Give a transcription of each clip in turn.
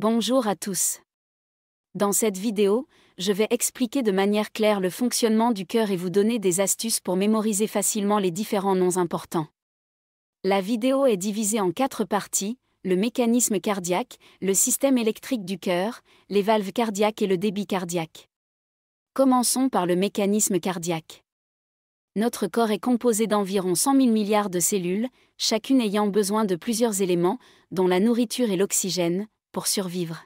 Bonjour à tous. Dans cette vidéo, je vais expliquer de manière claire le fonctionnement du cœur et vous donner des astuces pour mémoriser facilement les différents noms importants. La vidéo est divisée en 4 parties: le mécanisme cardiaque, le système électrique du cœur, les valves cardiaques et le débit cardiaque. Commençons par le mécanisme cardiaque. Notre corps est composé d'environ 100 000 milliards de cellules, chacune ayant besoin de plusieurs éléments, dont la nourriture et l'oxygène, pour survivre.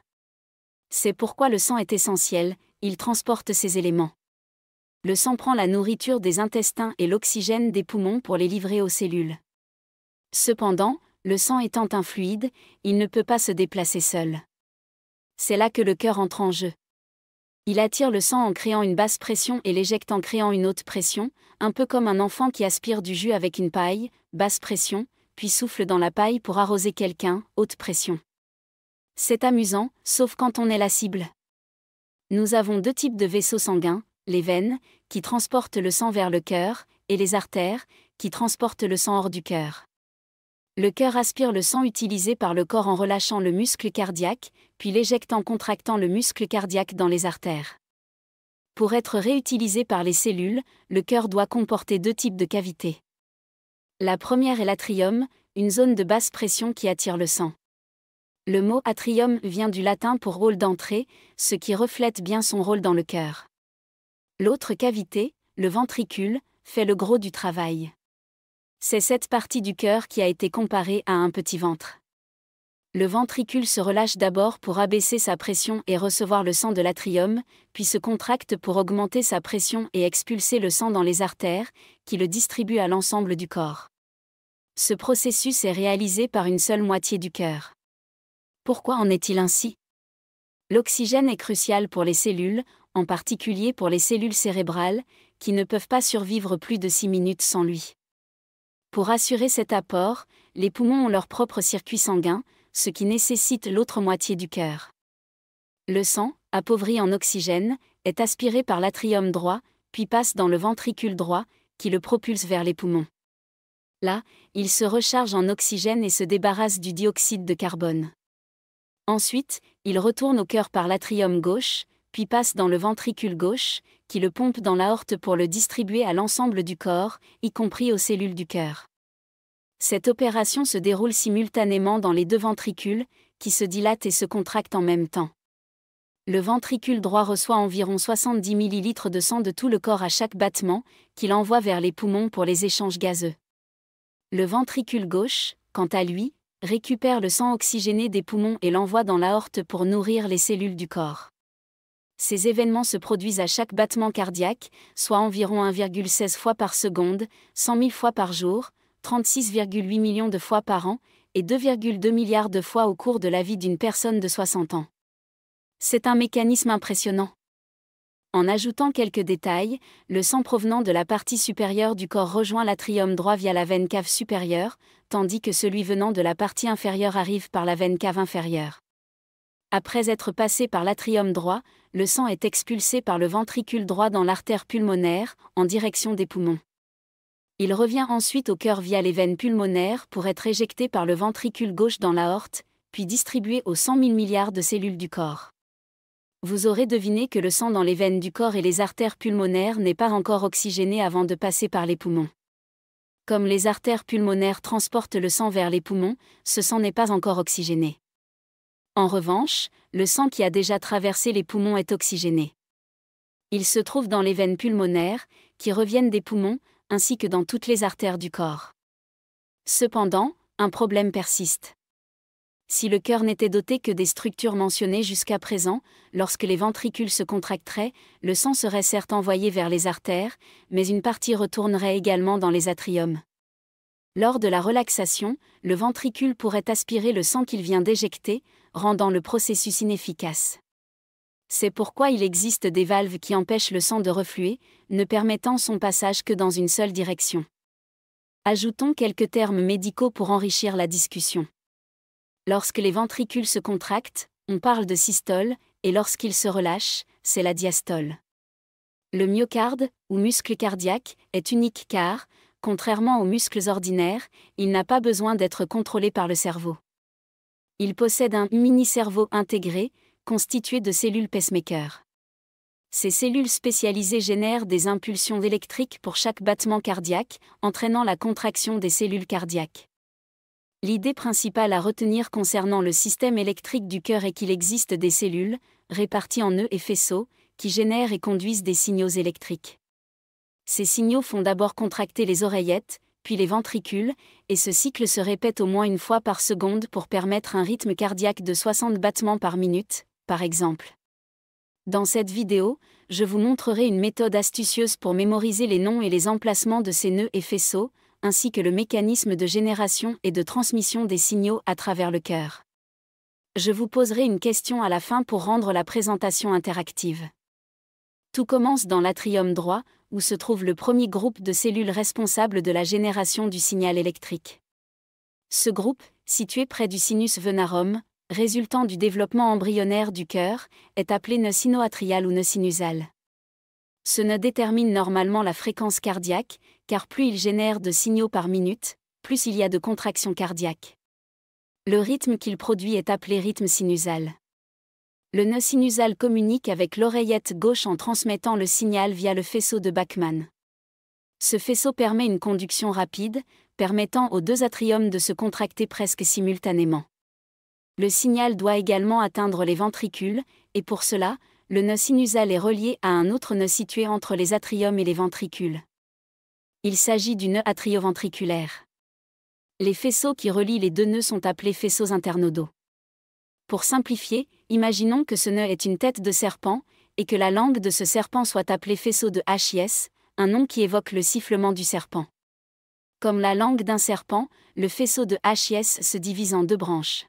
C'est pourquoi le sang est essentiel, il transporte ces éléments. Le sang prend la nourriture des intestins et l'oxygène des poumons pour les livrer aux cellules. Cependant, le sang étant un fluide, il ne peut pas se déplacer seul. C'est là que le cœur entre en jeu. Il attire le sang en créant une basse pression et l'éjecte en créant une haute pression, un peu comme un enfant qui aspire du jus avec une paille, basse pression, puis souffle dans la paille pour arroser quelqu'un, haute pression. C'est amusant, sauf quand on est la cible. Nous avons 2 types de vaisseaux sanguins, les veines, qui transportent le sang vers le cœur, et les artères, qui transportent le sang hors du cœur. Le cœur aspire le sang utilisé par le corps en relâchant le muscle cardiaque, puis l'éjecte en contractant le muscle cardiaque dans les artères. Pour être réutilisé par les cellules, le cœur doit comporter 2 types de cavités. La première est l'atrium, une zone de basse pression qui attire le sang. Le mot atrium vient du latin pour rôle d'entrée, ce qui reflète bien son rôle dans le cœur. L'autre cavité, le ventricule, fait le gros du travail. C'est cette partie du cœur qui a été comparée à un petit ventre. Le ventricule se relâche d'abord pour abaisser sa pression et recevoir le sang de l'atrium, puis se contracte pour augmenter sa pression et expulser le sang dans les artères, qui le distribuent à l'ensemble du corps. Ce processus est réalisé par une seule moitié du cœur. Pourquoi en est-il ainsi ? L'oxygène est crucial pour les cellules, en particulier pour les cellules cérébrales, qui ne peuvent pas survivre plus de 6 minutes sans lui. Pour assurer cet apport, les poumons ont leur propre circuit sanguin, ce qui nécessite l'autre moitié du cœur. Le sang, appauvri en oxygène, est aspiré par l'atrium droit, puis passe dans le ventricule droit, qui le propulse vers les poumons. Là, il se recharge en oxygène et se débarrasse du dioxyde de carbone. Ensuite, il retourne au cœur par l'atrium gauche, puis passe dans le ventricule gauche, qui le pompe dans l'aorte pour le distribuer à l'ensemble du corps, y compris aux cellules du cœur. Cette opération se déroule simultanément dans les 2 ventricules, qui se dilatent et se contractent en même temps. Le ventricule droit reçoit environ 70 ml de sang de tout le corps à chaque battement, qu'il envoie vers les poumons pour les échanges gazeux. Le ventricule gauche, quant à lui, récupère le sang oxygéné des poumons et l'envoie dans l'aorte pour nourrir les cellules du corps. Ces événements se produisent à chaque battement cardiaque, soit environ 1,16 fois par seconde, 100 000 fois par jour, 36,8 millions de fois par an, et 2,2 milliards de fois au cours de la vie d'une personne de 60 ans. C'est un mécanisme impressionnant. En ajoutant quelques détails, le sang provenant de la partie supérieure du corps rejoint l'atrium droit via la veine cave supérieure, tandis que celui venant de la partie inférieure arrive par la veine cave inférieure. Après être passé par l'atrium droit, le sang est expulsé par le ventricule droit dans l'artère pulmonaire, en direction des poumons. Il revient ensuite au cœur via les veines pulmonaires pour être éjecté par le ventricule gauche dans l'aorte, puis distribué aux 100 000 milliards de cellules du corps. Vous aurez deviné que le sang dans les veines du corps et les artères pulmonaires n'est pas encore oxygéné avant de passer par les poumons. Comme les artères pulmonaires transportent le sang vers les poumons, ce sang n'est pas encore oxygéné. En revanche, le sang qui a déjà traversé les poumons est oxygéné. Il se trouve dans les veines pulmonaires, qui reviennent des poumons, ainsi que dans toutes les artères du corps. Cependant, un problème persiste. Si le cœur n'était doté que des structures mentionnées jusqu'à présent, lorsque les ventricules se contracteraient, le sang serait certes envoyé vers les artères, mais une partie retournerait également dans les atriums. Lors de la relaxation, le ventricule pourrait aspirer le sang qu'il vient d'éjecter, rendant le processus inefficace. C'est pourquoi il existe des valves qui empêchent le sang de refluer, ne permettant son passage que dans une seule direction. Ajoutons quelques termes médicaux pour enrichir la discussion. Lorsque les ventricules se contractent, on parle de systole, et lorsqu'ils se relâchent, c'est la diastole. Le myocarde, ou muscle cardiaque, est unique car, contrairement aux muscles ordinaires, il n'a pas besoin d'être contrôlé par le cerveau. Il possède un mini-cerveau intégré, constitué de cellules pacemaker. Ces cellules spécialisées génèrent des impulsions électriques pour chaque battement cardiaque, entraînant la contraction des cellules cardiaques. L'idée principale à retenir concernant le système électrique du cœur est qu'il existe des cellules, réparties en nœuds et faisceaux, qui génèrent et conduisent des signaux électriques. Ces signaux font d'abord contracter les oreillettes, puis les ventricules, et ce cycle se répète au moins une fois par seconde pour permettre un rythme cardiaque de 60 battements par minute, par exemple. Dans cette vidéo, je vous montrerai une méthode astucieuse pour mémoriser les noms et les emplacements de ces nœuds et faisceaux, ainsi que le mécanisme de génération et de transmission des signaux à travers le cœur. Je vous poserai une question à la fin pour rendre la présentation interactive. Tout commence dans l'atrium droit, où se trouve le premier groupe de cellules responsables de la génération du signal électrique. Ce groupe, situé près du sinus venarum, résultant du développement embryonnaire du cœur, est appelé nœud sino-atrial ou nœud sinusal. Ce nœud détermine normalement la fréquence cardiaque, car plus il génère de signaux par minute, plus il y a de contractions cardiaques. Le rythme qu'il produit est appelé rythme sinusal. Le nœud sinusal communique avec l'oreillette gauche en transmettant le signal via le faisceau de Bachmann. Ce faisceau permet une conduction rapide, permettant aux deux atriums de se contracter presque simultanément. Le signal doit également atteindre les ventricules, et pour cela, le nœud sinusal est relié à un autre nœud situé entre les atriums et les ventricules. Il s'agit du nœud atrioventriculaire. Les faisceaux qui relient les deux nœuds sont appelés faisceaux internodaux. Pour simplifier, imaginons que ce nœud est une tête de serpent, et que la langue de ce serpent soit appelée faisceau de His, un nom qui évoque le sifflement du serpent. Comme la langue d'un serpent, le faisceau de His se divise en deux branches.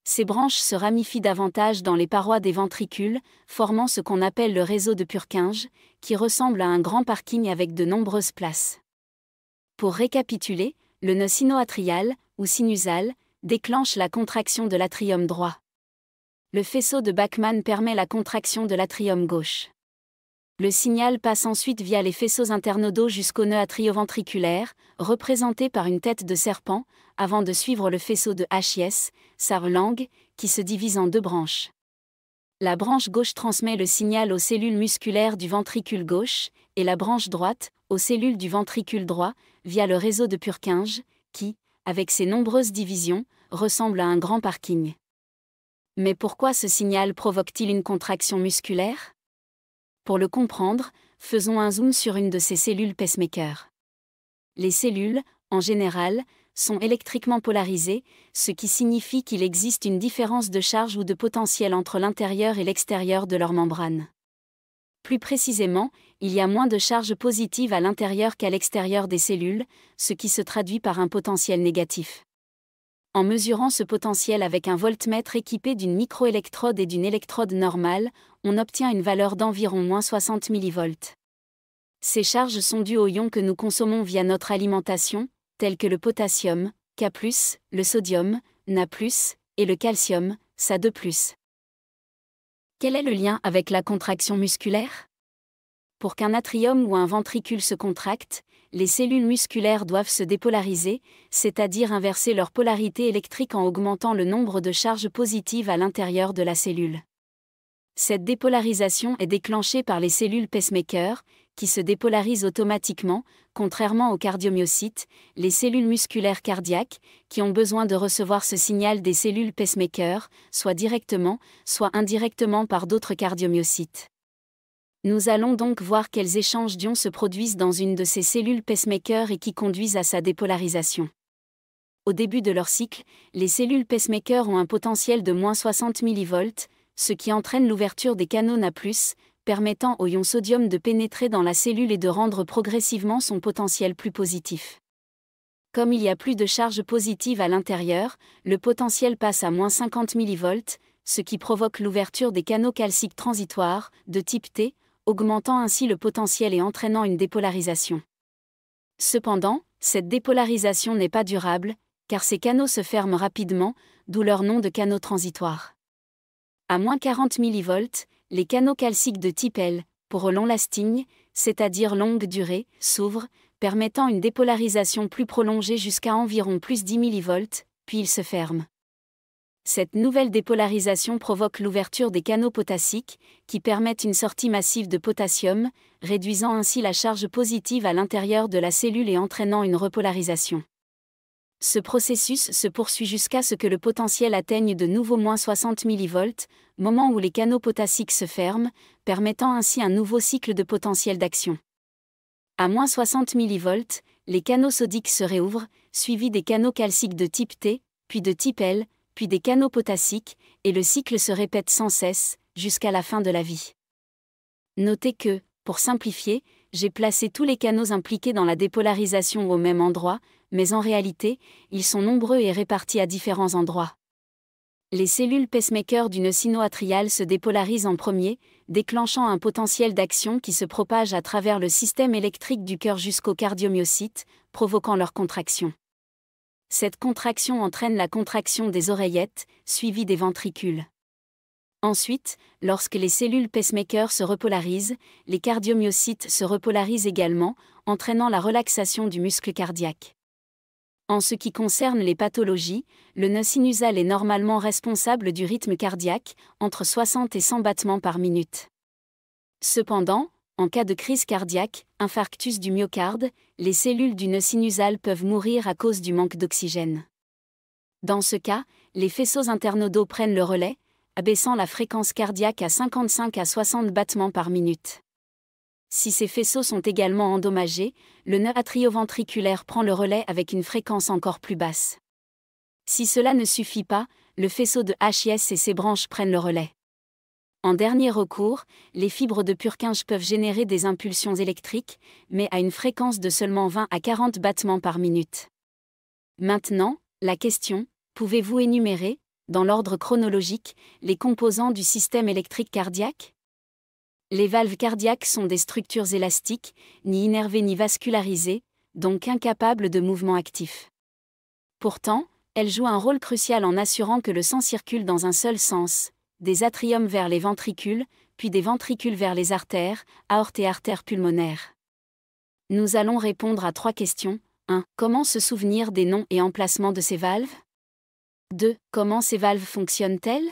Ces branches se ramifient davantage dans les parois des ventricules, formant ce qu'on appelle le réseau de Purkinje, qui ressemble à un grand parking avec de nombreuses places. Pour récapituler, le nœud sino-atrial, ou sinusal, déclenche la contraction de l'atrium droit. Le faisceau de Bachmann permet la contraction de l'atrium gauche. Le signal passe ensuite via les faisceaux internodaux jusqu'au nœud atrioventriculaire, représenté par une tête de serpent, avant de suivre le faisceau de His, sa langue, qui se divise en deux branches. La branche gauche transmet le signal aux cellules musculaires du ventricule gauche, et la branche droite, aux cellules du ventricule droit, via le réseau de Purkinje, qui, avec ses nombreuses divisions, ressemble à un grand parking. Mais pourquoi ce signal provoque-t-il une contraction musculaire ? Pour le comprendre, faisons un zoom sur une de ces cellules pacemaker. Les cellules, en général, sont électriquement polarisées, ce qui signifie qu'il existe une différence de charge ou de potentiel entre l'intérieur et l'extérieur de leur membrane. Plus précisément, il y a moins de charge positive à l'intérieur qu'à l'extérieur des cellules, ce qui se traduit par un potentiel négatif. En mesurant ce potentiel avec un voltmètre équipé d'une microélectrode et d'une électrode normale, on obtient une valeur d'environ -60 mV. Ces charges sont dues aux ions que nous consommons via notre alimentation, tels que le potassium, K+, le sodium, Na+, et le calcium, Sa2+. Quel est le lien avec la contraction musculaire ? Pour qu'un atrium ou un ventricule se contracte, les cellules musculaires doivent se dépolariser, c'est-à-dire inverser leur polarité électrique en augmentant le nombre de charges positives à l'intérieur de la cellule. Cette dépolarisation est déclenchée par les cellules pacemaker, qui se dépolarisent automatiquement, contrairement aux cardiomyocytes, les cellules musculaires cardiaques, qui ont besoin de recevoir ce signal des cellules pacemaker, soit directement, soit indirectement par d'autres cardiomyocytes. Nous allons donc voir quels échanges d'ions se produisent dans une de ces cellules pacemaker et qui conduisent à sa dépolarisation. Au début de leur cycle, les cellules pacemaker ont un potentiel de -60 mV, ce qui entraîne l'ouverture des canaux Na+, permettant au ion sodium de pénétrer dans la cellule et de rendre progressivement son potentiel plus positif. Comme il y a plus de charge positive à l'intérieur, le potentiel passe à -50 mV, ce qui provoque l'ouverture des canaux calciques transitoires, de type T, augmentant ainsi le potentiel et entraînant une dépolarisation. Cependant, cette dépolarisation n'est pas durable, car ces canaux se ferment rapidement, d'où leur nom de canaux transitoires. À -40 mV, les canaux calciques de type L, pour long-lasting, c'est-à-dire longue durée, s'ouvrent, permettant une dépolarisation plus prolongée jusqu'à environ +10 mV, puis ils se ferment. Cette nouvelle dépolarisation provoque l'ouverture des canaux potassiques, qui permettent une sortie massive de potassium, réduisant ainsi la charge positive à l'intérieur de la cellule et entraînant une repolarisation. Ce processus se poursuit jusqu'à ce que le potentiel atteigne de nouveau -60 mV, moment où les canaux potassiques se ferment, permettant ainsi un nouveau cycle de potentiel d'action. À -60 mV, les canaux sodiques se réouvrent, suivis des canaux calciques de type T, puis de type L, puis des canaux potassiques, et le cycle se répète sans cesse, jusqu'à la fin de la vie. Notez que, pour simplifier, j'ai placé tous les canaux impliqués dans la dépolarisation au même endroit, mais en réalité, ils sont nombreux et répartis à différents endroits. Les cellules pacemaker du nœud sino-atrial se dépolarisent en premier, déclenchant un potentiel d'action qui se propage à travers le système électrique du cœur jusqu'aux cardiomyocytes, provoquant leur contraction. Cette contraction entraîne la contraction des oreillettes, suivie des ventricules. Ensuite, lorsque les cellules pacemaker se repolarisent, les cardiomyocytes se repolarisent également, entraînant la relaxation du muscle cardiaque. En ce qui concerne les pathologies, le nœud sinusal est normalement responsable du rythme cardiaque, entre 60 et 100 battements par minute. Cependant, en cas de crise cardiaque, infarctus du myocarde, les cellules du nœud sinusal peuvent mourir à cause du manque d'oxygène. Dans ce cas, les faisceaux internodaux prennent le relais, abaissant la fréquence cardiaque à 55 à 60 battements par minute. Si ces faisceaux sont également endommagés, le nœud atrioventriculaire prend le relais avec une fréquence encore plus basse. Si cela ne suffit pas, le faisceau de HIS et ses branches prennent le relais. En dernier recours, les fibres de Purkinje peuvent générer des impulsions électriques, mais à une fréquence de seulement 20 à 40 battements par minute. Maintenant, la question, pouvez-vous énumérer, dans l'ordre chronologique, les composants du système électrique cardiaque ? Les valves cardiaques sont des structures élastiques, ni innervées ni vascularisées, donc incapables de mouvement actif. Pourtant, elles jouent un rôle crucial en assurant que le sang circule dans un seul sens, des atriums vers les ventricules, puis des ventricules vers les artères, aortes et artères pulmonaires. Nous allons répondre à 3 questions. 1. Comment se souvenir des noms et emplacements de ces valves ? 2. Comment ces valves fonctionnent-elles ?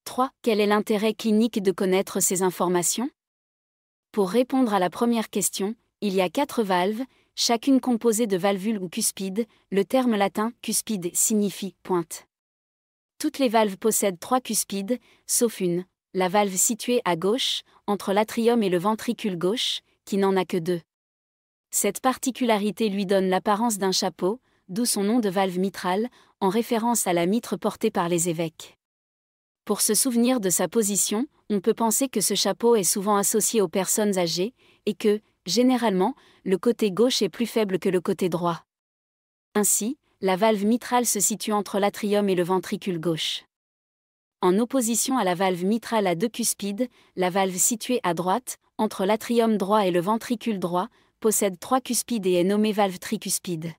3. Quel est l'intérêt clinique de connaître ces informations ? Pour répondre à la première question, il y a 4 valves, chacune composée de valvules ou cuspides. Le terme latin « cuspide » signifie « pointe ». Toutes les valves possèdent 3 cuspides, sauf une, la valve située à gauche, entre l'atrium et le ventricule gauche, qui n'en a que 2. Cette particularité lui donne l'apparence d'un chapeau, d'où son nom de valve mitrale, en référence à la mitre portée par les évêques. Pour se souvenir de sa position, on peut penser que ce chapeau est souvent associé aux personnes âgées, et que, généralement, le côté gauche est plus faible que le côté droit. Ainsi, la valve mitrale se situe entre l'atrium et le ventricule gauche. En opposition à la valve mitrale à 2 cuspides, la valve située à droite, entre l'atrium droit et le ventricule droit, possède 3 cuspides et est nommée valve tricuspide.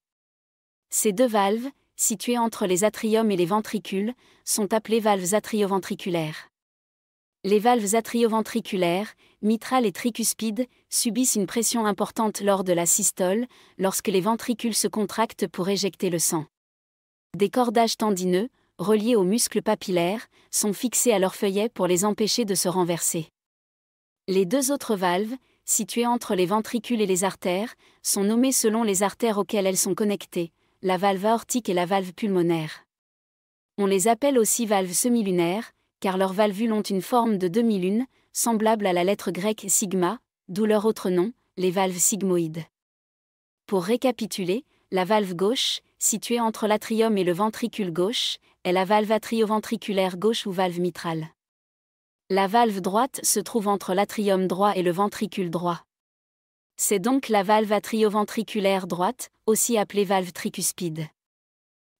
Ces 2 valves, situées entre les atriums et les ventricules, sont appelées valves atrioventriculaires. Les valves atrioventriculaires, mitrales et tricuspides, subissent une pression importante lors de la systole, lorsque les ventricules se contractent pour éjecter le sang. Des cordages tendineux, reliés aux muscles papillaires, sont fixés à leurs feuillets pour les empêcher de se renverser. Les 2 autres valves, situées entre les ventricules et les artères, sont nommées selon les artères auxquelles elles sont connectées, la valve aortique et la valve pulmonaire. On les appelle aussi valves semi-lunaires, car leurs valvules ont une forme de demi-lune, semblable à la lettre grecque sigma, d'où leur autre nom, les valves sigmoïdes. Pour récapituler, la valve gauche, située entre l'atrium et le ventricule gauche, est la valve atrioventriculaire gauche ou valve mitrale. La valve droite se trouve entre l'atrium droit et le ventricule droit. C'est donc la valve atrioventriculaire droite, aussi appelée valve tricuspide.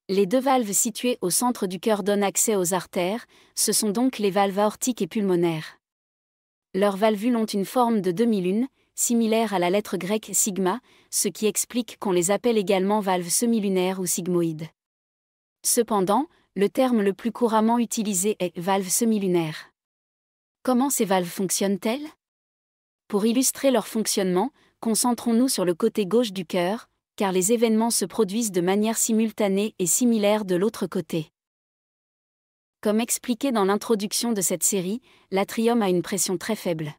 Les 2 valves situées au centre du cœur donnent accès aux artères, ce sont donc les valves aortiques et pulmonaires. Leurs valvules ont une forme de demi-lune, similaire à la lettre grecque sigma, ce qui explique qu'on les appelle également valves semi-lunaires ou sigmoïdes. Cependant, le terme le plus couramment utilisé est valve semi-lunaire. Comment ces valves fonctionnent-elles ? Pour illustrer leur fonctionnement, concentrons-nous sur le côté gauche du cœur, car les événements se produisent de manière simultanée et similaire de l'autre côté. Comme expliqué dans l'introduction de cette série, l'atrium a une pression très faible.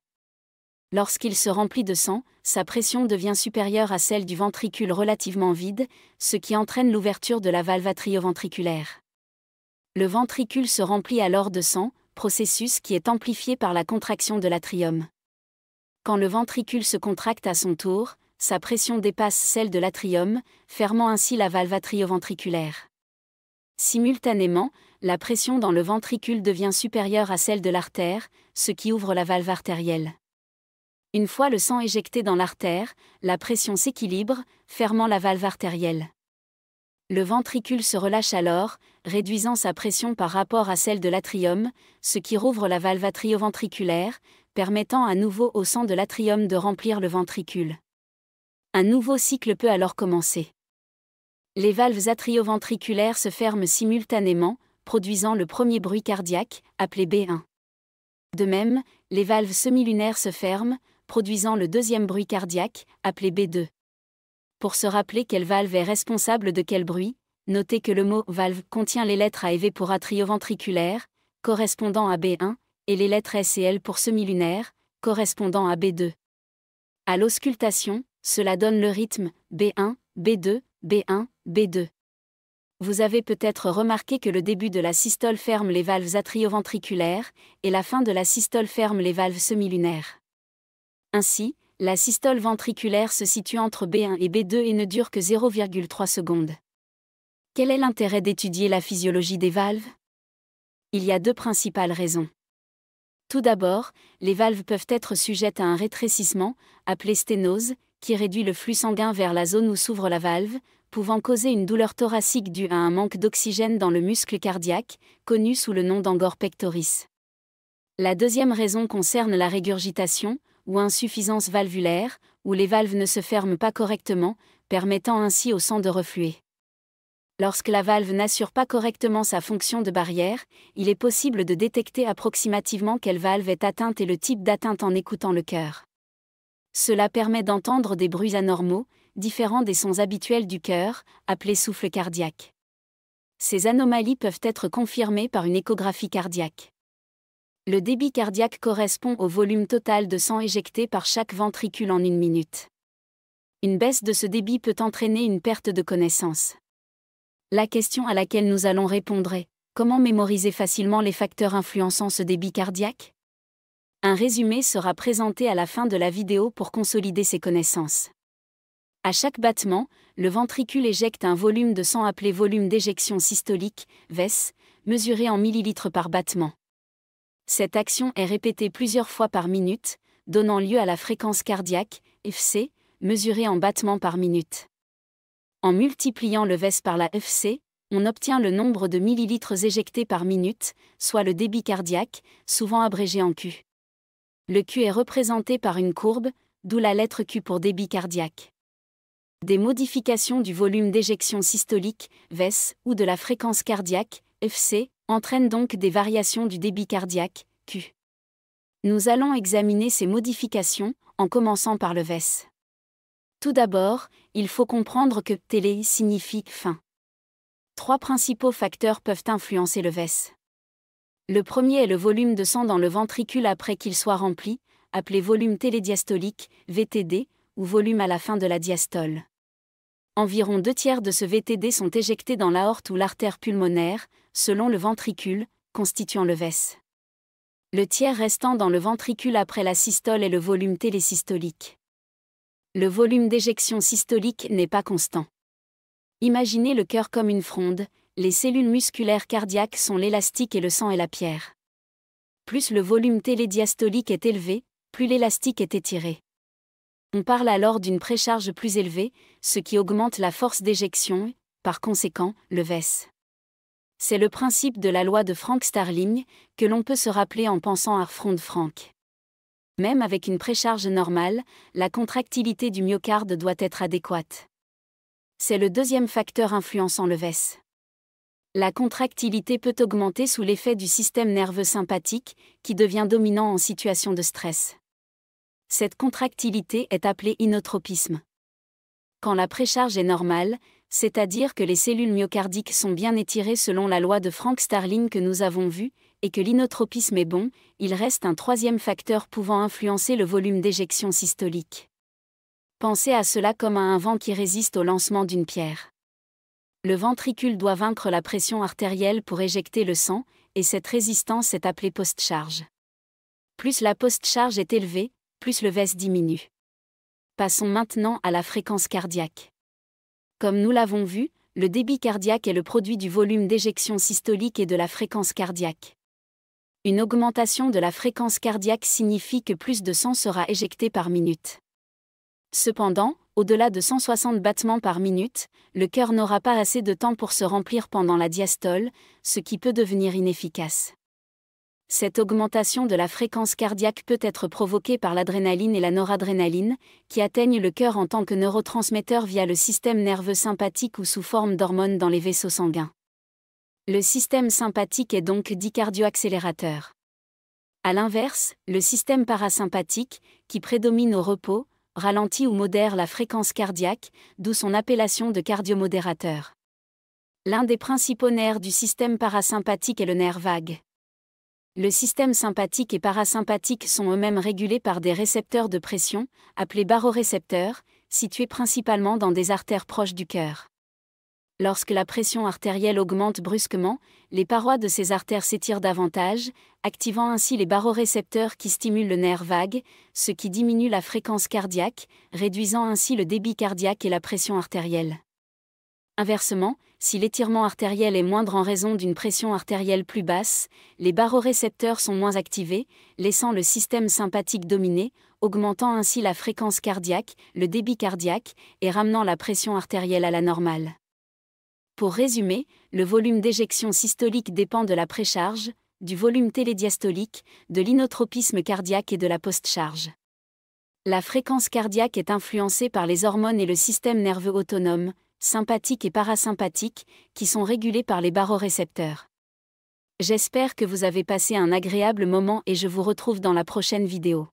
Lorsqu'il se remplit de sang, sa pression devient supérieure à celle du ventricule relativement vide, ce qui entraîne l'ouverture de la valve atrioventriculaire. Le ventricule se remplit alors de sang, processus qui est amplifié par la contraction de l'atrium. Quand le ventricule se contracte à son tour, sa pression dépasse celle de l'atrium, fermant ainsi la valve atrioventriculaire. Simultanément, la pression dans le ventricule devient supérieure à celle de l'artère, ce qui ouvre la valve artérielle. Une fois le sang éjecté dans l'artère, la pression s'équilibre, fermant la valve artérielle. Le ventricule se relâche alors, réduisant sa pression par rapport à celle de l'atrium, ce qui rouvre la valve atrioventriculaire, permettant à nouveau au sang de l'atrium de remplir le ventricule. Un nouveau cycle peut alors commencer. Les valves atrioventriculaires se ferment simultanément, produisant le premier bruit cardiaque, appelé B1. De même, les valves semilunaires se ferment, produisant le deuxième bruit cardiaque, appelé B2. Pour se rappeler quelle valve est responsable de quel bruit, notez que le mot « valve » contient les lettres AV pour atrioventriculaire, correspondant à B1, et les lettres S et L pour semilunaire, correspondant à B2. À l'auscultation, cela donne le rythme B1, B2, B1, B2. Vous avez peut-être remarqué que le début de la systole ferme les valves atrioventriculaires, et la fin de la systole ferme les valves semilunaires. Ainsi, la systole ventriculaire se situe entre B1 et B2 et ne dure que 0,3 secondes. Quel est l'intérêt d'étudier la physiologie des valves? Il y a deux principales raisons. Tout d'abord, les valves peuvent être sujettes à un rétrécissement, appelé sténose, qui réduit le flux sanguin vers la zone où s'ouvre la valve, pouvant causer une douleur thoracique due à un manque d'oxygène dans le muscle cardiaque, connu sous le nom d'angor pectoris. La deuxième raison concerne la régurgitation, ou insuffisance valvulaire, où les valves ne se ferment pas correctement, permettant ainsi au sang de refluer. Lorsque la valve n'assure pas correctement sa fonction de barrière, il est possible de détecter approximativement quelle valve est atteinte et le type d'atteinte en écoutant le cœur. Cela permet d'entendre des bruits anormaux, différents des sons habituels du cœur, appelés souffle cardiaque. Ces anomalies peuvent être confirmées par une échographie cardiaque. Le débit cardiaque correspond au volume total de sang éjecté par chaque ventricule en 1 minute. Une baisse de ce débit peut entraîner une perte de connaissance. La question à laquelle nous allons répondre est: comment mémoriser facilement les facteurs influençant ce débit cardiaque? Un résumé sera présenté à la fin de la vidéo pour consolider ces connaissances. À chaque battement, le ventricule éjecte un volume de sang appelé volume d'éjection systolique, VES, mesuré en millilitres par battement. Cette action est répétée plusieurs fois par minute, donnant lieu à la fréquence cardiaque, FC, mesurée en battements par minute. En multipliant le VES par la FC, on obtient le nombre de millilitres éjectés par minute, soit le débit cardiaque, souvent abrégé en Q. Le Q est représenté par une courbe, d'où la lettre Q pour débit cardiaque. Des modifications du volume d'éjection systolique, VES, ou de la fréquence cardiaque, FC, entraînent donc des variations du débit cardiaque, Q. Nous allons examiner ces modifications, en commençant par le VES. Tout d'abord, il faut comprendre que télé signifie fin. 3 principaux facteurs peuvent influencer le VES. Le premier est le volume de sang dans le ventricule après qu'il soit rempli, appelé volume télédiastolique, VTD, ou volume à la fin de la diastole. Environ 2/3 de ce VTD sont éjectés dans l'aorte ou l'artère pulmonaire, selon le ventricule, constituant le VES. Le tiers restant dans le ventricule après la systole est le volume télésystolique. Le volume d'éjection systolique n'est pas constant. Imaginez le cœur comme une fronde, les cellules musculaires cardiaques sont l'élastique et le sang est la pierre. Plus le volume télédiastolique est élevé, plus l'élastique est étiré. On parle alors d'une précharge plus élevée, ce qui augmente la force d'éjection, par conséquent, le VES. C'est le principe de la loi de Frank-Starling, que l'on peut se rappeler en pensant à Fronde-Frank. Même avec une précharge normale, la contractilité du myocarde doit être adéquate. C'est le deuxième facteur influençant le VES. La contractilité peut augmenter sous l'effet du système nerveux sympathique, qui devient dominant en situation de stress. Cette contractilité est appelée inotropisme. Quand la précharge est normale, c'est-à-dire que les cellules myocardiques sont bien étirées selon la loi de Frank Starling que nous avons vue, et que l'inotropisme est bon, il reste un troisième facteur pouvant influencer le volume d'éjection systolique. Pensez à cela comme à un vent qui résiste au lancement d'une pierre. Le ventricule doit vaincre la pression artérielle pour éjecter le sang, et cette résistance est appelée post-charge. Plus la post-charge est élevée, plus le VES diminue. Passons maintenant à la fréquence cardiaque. Comme nous l'avons vu, le débit cardiaque est le produit du volume d'éjection systolique et de la fréquence cardiaque. Une augmentation de la fréquence cardiaque signifie que plus de sang sera éjecté par minute. Cependant, au-delà de 160 battements par minute, le cœur n'aura pas assez de temps pour se remplir pendant la diastole, ce qui peut devenir inefficace. Cette augmentation de la fréquence cardiaque peut être provoquée par l'adrénaline et la noradrénaline, qui atteignent le cœur en tant que neurotransmetteur via le système nerveux sympathique ou sous forme d'hormones dans les vaisseaux sanguins. Le système sympathique est donc dit cardio-accélérateur. A l'inverse, le système parasympathique, qui prédomine au repos, ralentit ou modère la fréquence cardiaque, d'où son appellation de cardiomodérateur. L'un des principaux nerfs du système parasympathique est le nerf vague. Le système sympathique et parasympathique sont eux-mêmes régulés par des récepteurs de pression, appelés barorécepteurs, situés principalement dans des artères proches du cœur. Lorsque la pression artérielle augmente brusquement, les parois de ces artères s'étirent davantage, activant ainsi les barorécepteurs qui stimulent le nerf vague, ce qui diminue la fréquence cardiaque, réduisant ainsi le débit cardiaque et la pression artérielle. Inversement, si l'étirement artériel est moindre en raison d'une pression artérielle plus basse, les barorécepteurs sont moins activés, laissant le système sympathique dominer, augmentant ainsi la fréquence cardiaque, le débit cardiaque, et ramenant la pression artérielle à la normale. Pour résumer, le volume d'éjection systolique dépend de la précharge, du volume télédiastolique, de l'inotropisme cardiaque et de la post-charge. La fréquence cardiaque est influencée par les hormones et le système nerveux autonome, sympathique et parasympathique, qui sont régulés par les barorécepteurs. J'espère que vous avez passé un agréable moment et je vous retrouve dans la prochaine vidéo.